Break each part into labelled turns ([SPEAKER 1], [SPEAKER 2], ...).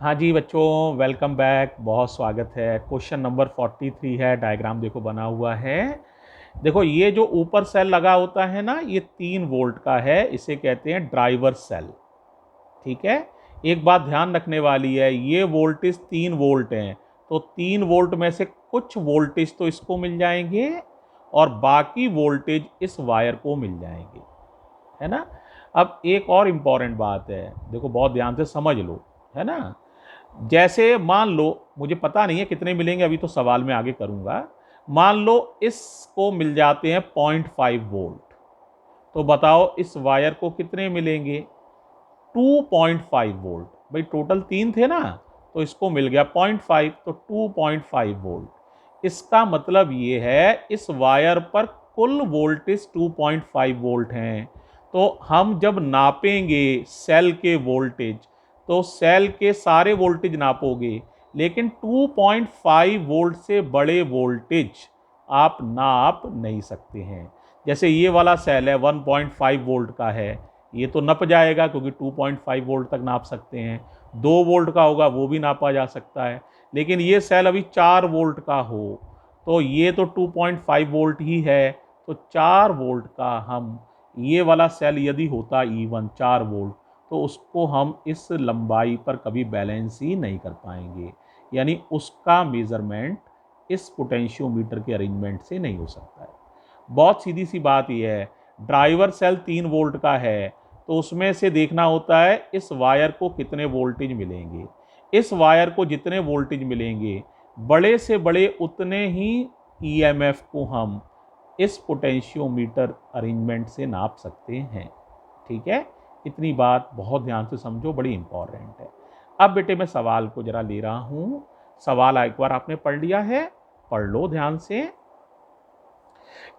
[SPEAKER 1] हाँ जी बच्चों, welcome back. बहुत स्वागत है। क्वेश्चन नंबर 43 है। डायग्राम देखो बना हुआ है। देखो ये जो ऊपर सेल लगा होता है ना, ये 3 वोल्ट का है। इसे कहते हैं ड्राइवर सेल। ठीक है। एक बात ध्यान रखने वाली है, ये वोल्टेज 3 वोल्ट हैं, तो 3 वोल्ट में से कुछ वोल्टेज तो इसको मिल जाएंगे और बाकी वोल्टेज इस वायर को मिल जाएंगे, है ना। अब एक और इंपॉर्टेंट बात है, देखो बहुत ध्यान से समझ लो, है ना। जैसे मान लो, मुझे पता नहीं है कितने मिलेंगे, अभी तो सवाल में आगे करूंगा। मान लो इसको मिल जाते हैं 0.5 वोल्ट, तो बताओ इस वायर को कितने मिलेंगे? 2.5 वोल्ट। भाई टोटल 3 थे ना, तो इसको मिल गया 0.5, तो 2.5 वोल्ट। इसका मतलब ये है इस वायर पर कुल वोल्टेज 2.5 वोल्ट हैं। तो हम जब नापेंगे सेल के वोल्टेज, तो सेल के सारे वोल्टेज नापोगे, लेकिन 2.5 वोल्ट से बड़े वोल्टेज आप नाप नहीं सकते हैं। जैसे ये वाला सेल है 1.5 वोल्ट का है, ये तो नप जाएगा क्योंकि 2.5 वोल्ट तक नाप सकते हैं। 2 वोल्ट का होगा वो भी नापा जा सकता है। लेकिन ये सेल अभी 4 वोल्ट का हो, तो ये तो 2.5 वोल्ट ही है, तो 4 वोल्ट का हम, ये वाला सेल यदि होता इवन 4 वोल्ट, तो उसको हम इस लंबाई पर कभी बैलेंस ही नहीं कर पाएंगे। यानी उसका मेजरमेंट इस पोटेंशियोमीटर के अरेंजमेंट से नहीं हो सकता है। बहुत सीधी सी बात यह है, ड्राइवर सेल 3 वोल्ट का है, तो उसमें से देखना होता है इस वायर को कितने वोल्टेज मिलेंगे। इस वायर को जितने वोल्टेज मिलेंगे, बड़े से बड़े उतने ही ईएमएफ को हम इस पोटेंशियोमीटर अरेंजमेंट से नाप सकते हैं। ठीक है। इतनी बात बहुत ध्यान से समझो, बड़ी इंपॉर्टेंट है। अब बेटे मैं सवाल को जरा ले रहा हूं। सवाल एक बार आपने पढ़ लिया है, पढ़ लो ध्यान से।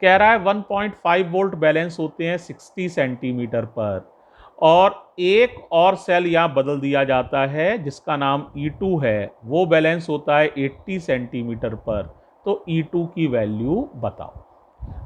[SPEAKER 1] कह रहा है 1.5 वोल्ट बैलेंस होते हैं 60 सेंटीमीटर पर, और एक और सेल यहां बदल दिया जाता है जिसका नाम E2 है, वो बैलेंस होता है 80 सेंटीमीटर पर। तो E2 की वैल्यू बताओ।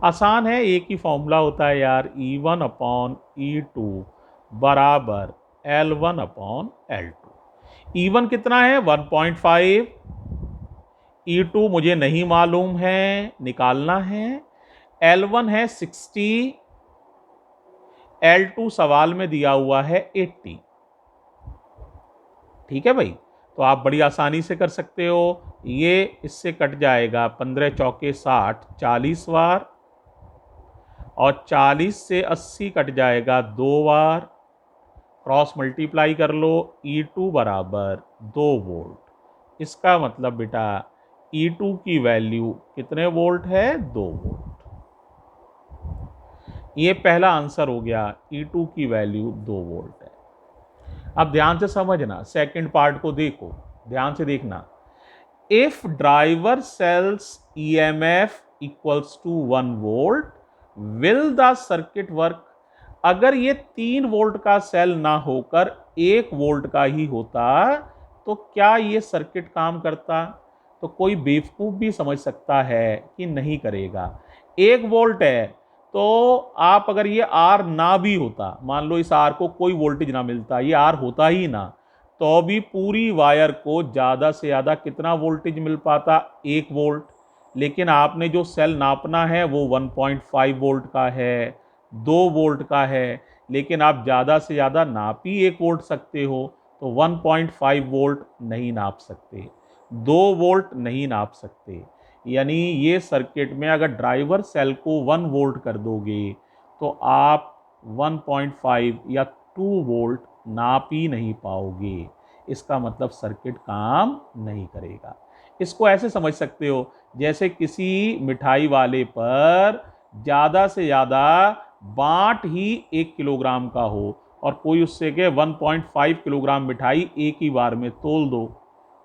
[SPEAKER 1] आसान है, एक ही फॉर्मूला होता है यार, E1 अपॉन E2 बराबर L1 अपॉन L2। E1 कितना है? 1.5। E2 मुझे नहीं मालूम है, निकालना है। L1 है 60, L2 सवाल में दिया हुआ है 80। ठीक है भाई, तो आप बड़ी आसानी से कर सकते हो। ये इससे कट जाएगा, 15 चौके 60, 40 बार, और 40 से 80 कट जाएगा 2 बार। क्रॉस मल्टीप्लाई कर लो, E2 बराबर 2 वोल्ट। इसका मतलब बेटा E2 की वैल्यू कितने वोल्ट है? 2 वोल्ट। ये पहला आंसर हो गया, E2 की वैल्यू 2 वोल्ट है। अब ध्यान से समझना, सेकंड पार्ट को देखो, ध्यान से देखना। If driver cells EMF equals to 1 volt, will the circuit work. अगर ये 3 वोल्ट का सेल ना होकर 1 वोल्ट का ही होता, तो क्या ये सर्किट काम करता? तो कोई बेवकूफ भी समझ सकता है कि नहीं करेगा। 1 वोल्ट है, तो आप अगर ये आर ना भी होता, मान लो इस आर को कोई वोल्टेज ना मिलता, ये आर होता ही ना, तो भी पूरी वायर को ज़्यादा से ज़्यादा कितना वोल्टेज मिल पाता? 1 वोल्ट। लेकिन आपने जो सेल नापना है वो 1.5 वोल्ट का है, 2 वोल्ट का है, लेकिन आप ज़्यादा से ज़्यादा नाप ही 1 वोल्ट सकते हो, तो 1.5 वोल्ट नहीं नाप सकते, 2 वोल्ट नहीं नाप सकते। यानी ये सर्किट में अगर ड्राइवर सेल को 1 वोल्ट कर दोगे, तो आप 1.5 या 2 वोल्ट नाप ही नहीं पाओगे। इसका मतलब सर्किट काम नहीं करेगा। इसको ऐसे समझ सकते हो, जैसे किसी मिठाई वाले पर ज़्यादा से ज़्यादा बांट ही 1 किलोग्राम का हो, और कोई उससे के 1.5 किलोग्राम मिठाई एक ही बार में तोल दो,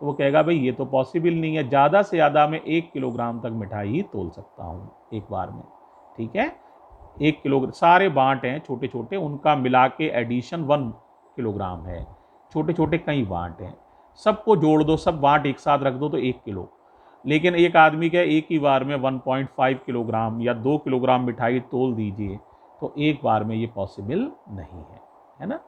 [SPEAKER 1] तो वो कहेगा भाई ये तो पॉसिबल नहीं है, ज़्यादा से ज़्यादा मैं 1 किलोग्राम तक मिठाई ही तोल सकता हूँ एक बार में। ठीक है। 1 किलोग्राम सारे बांट हैं छोटे छोटे, उनका मिला के एडिशन 1 किलोग्राम है। छोटे छोटे कई बांट हैं, सबको जोड़ दो, सब बांट एक साथ रख दो तो 1 किलो। लेकिन एक आदमी के एक ही बार में 1.5 किलोग्राम या 2 किलोग्राम मिठाई तोल दीजिए, तो एक बार में ये पॉसिबल नहीं है, है ना।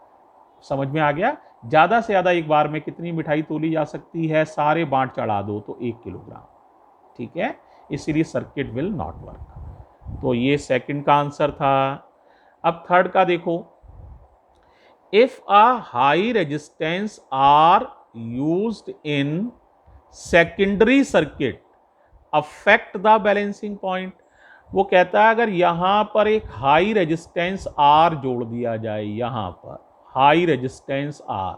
[SPEAKER 1] समझ में आ गया? ज़्यादा से ज़्यादा एक बार में कितनी मिठाई तोली जा सकती है? सारे बांट चढ़ा दो तो 1 किलोग्राम, ठीक है, इसीलिए सर्किट विल नॉट वर्क। तो ये सेकंड का आंसर था। अब थर्ड का देखो, if a high resistance R used in secondary circuit affect the balancing point. वो कहता है अगर यहां पर एक हाई रेजिस्टेंस आर जोड़ दिया जाए, यहां पर हाई रेजिस्टेंस आर,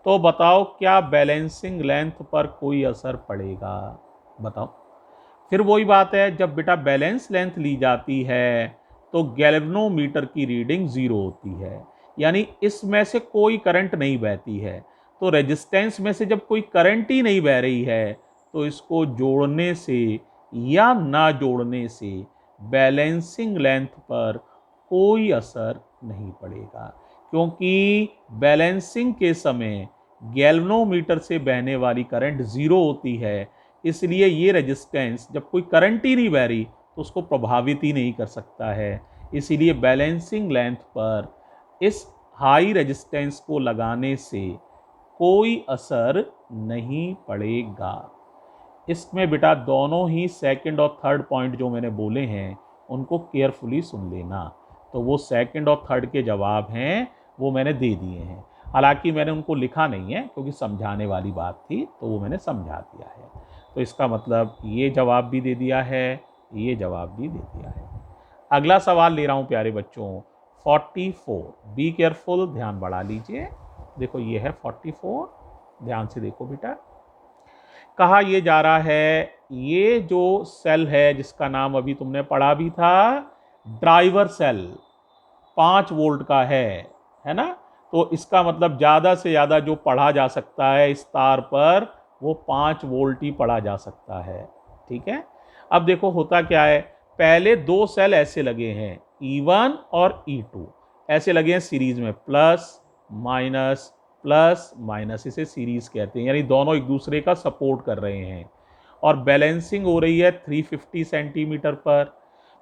[SPEAKER 1] तो बताओ क्या बैलेंसिंग लेंथ पर कोई असर पड़ेगा? बताओ। फिर वही बात है, जब बेटा बैलेंस लेंथ ली जाती है तो गैल्वेनोमीटर की रीडिंग 0 होती है, यानी इसमें से कोई करंट नहीं बहती है। तो रेजिस्टेंस में से जब कोई करंट ही नहीं बह रही है तो इसको जोड़ने से या ना जोड़ने से बैलेंसिंग लेंथ पर कोई असर नहीं पड़ेगा, क्योंकि बैलेंसिंग के समय गैल्वेनोमीटर से बहने वाली करंट 0 होती है। इसलिए ये रेजिस्टेंस जब कोई करंट ही नहीं बह रही तो उसको प्रभावित ही नहीं कर सकता है। इसीलिए बैलेंसिंग लेंथ पर इस हाई रेजिस्टेंस को लगाने से कोई असर नहीं पड़ेगा। इसमें बेटा दोनों ही सेकंड और थर्ड पॉइंट जो मैंने बोले हैं उनको केयरफुली सुन लेना। तो वो सेकंड और थर्ड के जवाब हैं, वो मैंने दे दिए हैं। हालांकि मैंने उनको लिखा नहीं है क्योंकि समझाने वाली बात थी, तो वो मैंने समझा दिया है। तो इसका मतलब ये जवाब भी दे दिया है, ये जवाब भी दे दिया है। अगला सवाल ले रहा हूँ प्यारे बच्चों, 44। बी केयरफुल, ध्यान बढ़ा लीजिए। देखो ये है 44, ध्यान से देखो बेटा। कहा ये जा रहा है, ये जो सेल है जिसका नाम अभी तुमने पढ़ा भी था, ड्राइवर सेल 5 वोल्ट का है ना? तो इसका मतलब ज़्यादा से ज़्यादा जो पढ़ा जा सकता है इस तार पर वो 5 वोल्ट ही पढ़ा जा सकता है, ठीक है। अब देखो होता क्या है, पहले 2 सेल ऐसे लगे हैं, E1 और E2 ऐसे लगे हैं सीरीज में, प्लस माइनस प्लस माइनस, इसे सीरीज कहते हैं, यानी दोनों एक दूसरे का सपोर्ट कर रहे हैं और बैलेंसिंग हो रही है 350 सेंटीमीटर पर।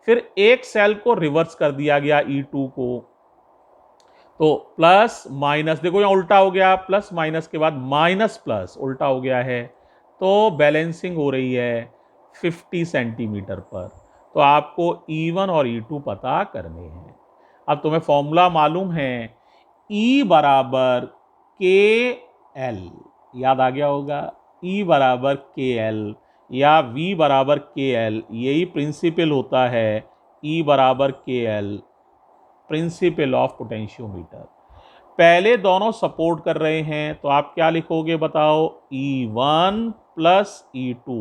[SPEAKER 1] फिर एक सेल को रिवर्स कर दिया गया E2 को, तो प्लस माइनस, देखो यहां उल्टा हो गया, प्लस माइनस के बाद माइनस प्लस उल्टा हो गया है, तो बैलेंसिंग हो रही है 50 सेंटीमीटर पर। तो आपको E1 और E2 पता करने हैं। अब तुम्हें फॉर्मूला मालूम है, E बराबर KL, याद आ गया होगा, E बराबर KL या V बराबर KL, यही प्रिंसिपल होता है, E बराबर KL, प्रिंसिपल ऑफ पोटेंशियोमीटर। पहले दोनों सपोर्ट कर रहे हैं तो आप क्या लिखोगे बताओ, E1 प्लस E2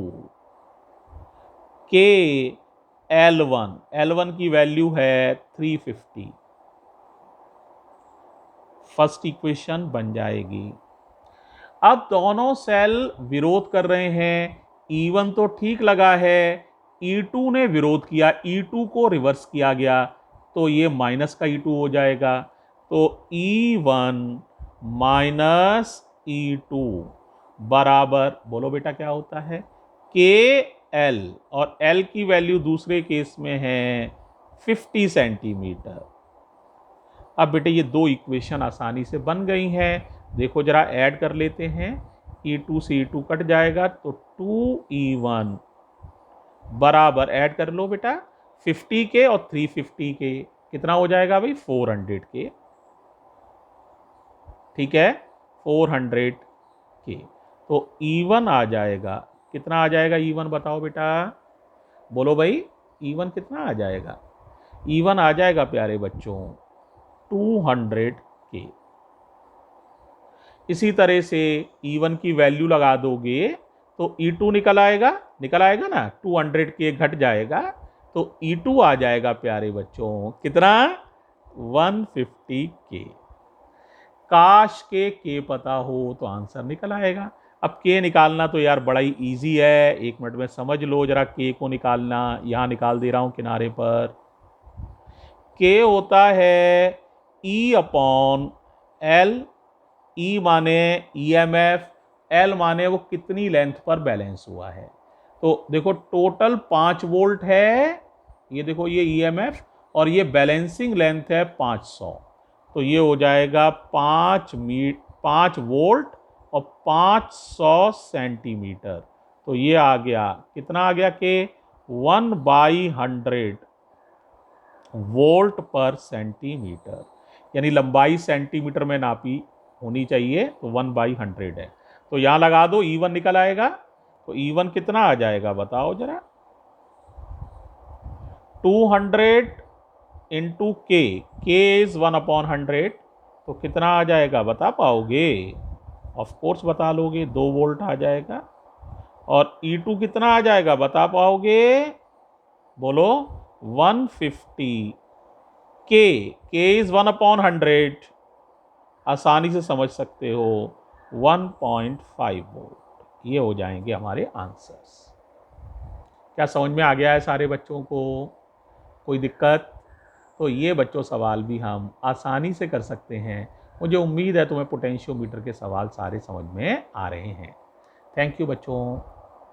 [SPEAKER 1] के L1 की वैल्यू है 350, फर्स्ट इक्वेशन बन जाएगी। अब दोनों सेल विरोध कर रहे हैं, E1 तो ठीक लगा है, E2 ने विरोध किया, E2 को रिवर्स किया गया, तो ये माइनस का E2 हो जाएगा। तो E1 माइनस E2 बराबर, बोलो बेटा क्या होता है, KL, और L की वैल्यू दूसरे केस में है 50 सेंटीमीटर। अब बेटे ये 2 इक्वेशन आसानी से बन गई हैं, देखो जरा ऐड कर लेते हैं, E2 से E2 कट जाएगा तो 2E1 बराबर, ऐड कर लो बेटा, 50 के और 350 के, कितना हो जाएगा भाई, 400 के, ठीक है, 400 के। तो E1 आ जाएगा, कितना आ जाएगा E1 बताओ बेटा, बोलो भाई E1 कितना आ जाएगा? E1 आ जाएगा प्यारे बच्चों 200 के। इसी तरह से E1 की वैल्यू लगा दोगे तो E2 निकल आएगा ना, 200 के घट जाएगा तो E2 आ जाएगा प्यारे बच्चों, कितना, 150 के। काश के पता हो तो आंसर निकल आएगा। अब के निकालना तो यार बड़ा ही ईजी है, 1 मिनट में समझ लो जरा के को निकालना। यहां निकाल दे रहा हूं किनारे पर, के होता है E अपॉन L, E माने EMF, L माने वो कितनी लेंथ पर बैलेंस हुआ है। तो देखो टोटल 5 वोल्ट है, ये देखो ये EMF, और ये बैलेंसिंग लेंथ है 500, तो ये हो जाएगा 5 वोल्ट और 500 सेंटीमीटर। तो ये आ गया, कितना आ गया के 1/100 वोल्ट पर सेंटीमीटर, यानी लंबाई सेंटीमीटर में नापी होनी चाहिए, तो 1/100 है। तो यहां लगा दो, E1 निकल आएगा। तो E1 कितना आ जाएगा बताओ जरा, 200 इंटू के इज 1/100, तो कितना आ जाएगा बता पाओगे? ऑफ कोर्स बता लोगे, 2 वोल्ट आ जाएगा। और E2 कितना आ जाएगा बता पाओगे? बोलो, 150। के इज 1/100, आसानी से समझ सकते हो, 1.5 वोल्ट। ये हो जाएंगे हमारे आंसर्स। क्या समझ में आ गया है सारे बच्चों को? कोई दिक्कत? तो ये बच्चों सवाल भी हम आसानी से कर सकते हैं। मुझे उम्मीद है तुम्हें पोटेंशियोमीटर के सवाल सारे समझ में आ रहे हैं। थैंक यू बच्चों।